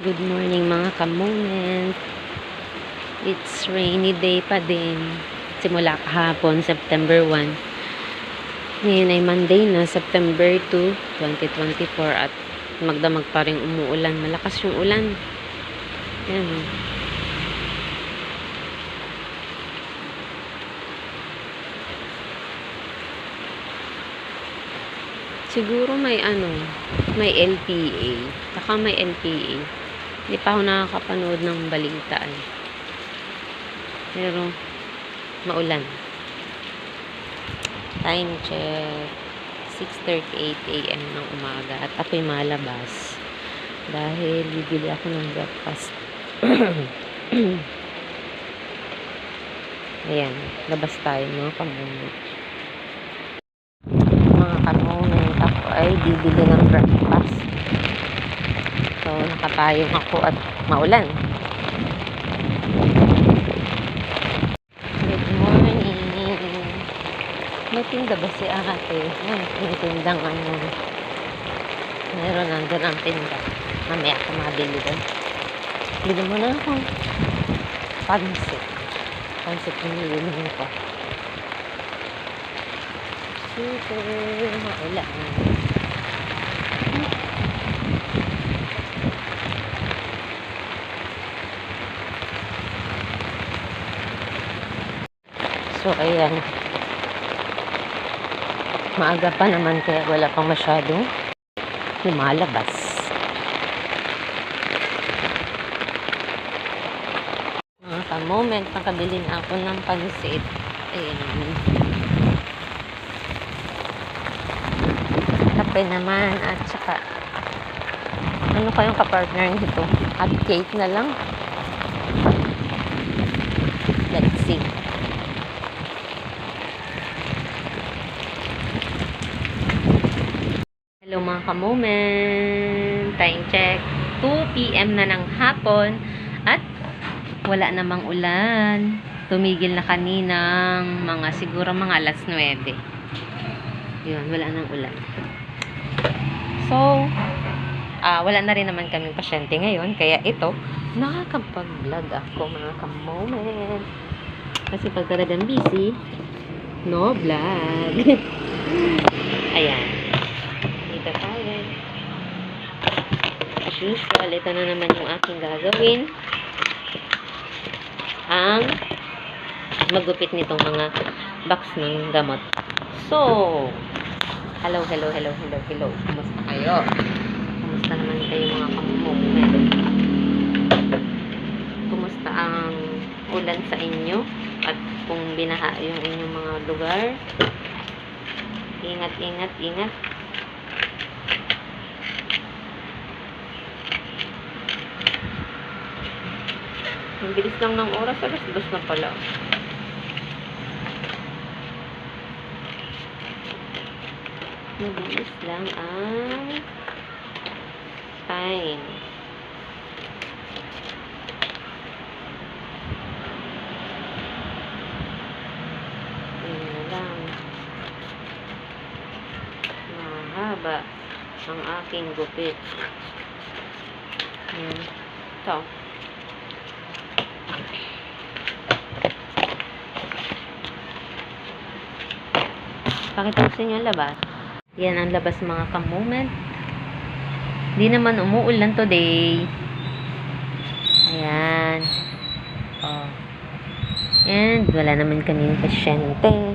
Good morning mga ka-moment. It's rainy day pa din. Simula kahapon, September 1. Ngayon ay Monday na, September 2, 2024 at magdamag pa rin umuulan. Malakas yung ulan. Yan. Siguro may may LPA. Saka may NPA. Hindi pa ako nakakapanood ng balita. Pero, maulan. Time check. 6:38 AM ng umaga. At ako'y malabas. Dahil bibili ako ng breakfast. Ayan. Labas tayo mga kamuno. Mga kamuno. Ako ay bibili ng breakfast. So, nakatayong ako at maulan. Good morning. May tinda ba si ate? May tindang meron nandun ang tinda. Mamaya ako mabili doon. Bili mo na ako. Pansit. Pansit yung nililin ko. Super maulan. So, ayan. Maaga pa naman kaya wala pang masyadong lumalabas. Mga ka-moment, nakabili na ako ng pansit. Ayan. Kape naman at saka ano kayong kapartner nito? At cake na lang. Let's see. Hello mga ka-moment. Time check. 2 PM na ng hapon at wala namang ulan. Tumigil na kaninang siguro mga alas 9. Yun, wala nang ulan. So, wala na rin naman kaming pasyente ngayon. Kaya ito, nakakapag-vlog ako mga ka-moment. Kasi pag talagang busy, no vlog. Ayan. Dito tayo. As usual, ito na naman yung aking gagawin. Ang magupit nitong mga box ng gamot. So, hello. Kumusta kayo? Kumusta naman kayo mga ka-moment? Kumusta ang ulan sa inyo? At kung binaha yung inyong mga lugar? Ingat. Ang bilis lang ng oras. Alas 2 na pala. Mabilis lang ang time. Ayan na lang. Mahaba ang aking gupit. Ayan. Ito. Pakita ko sa inyo ang labas. Yan ang labas mga ka-moment. Hindi naman umuulan today. Ayan. Oh. And wala naman kaming pasyente.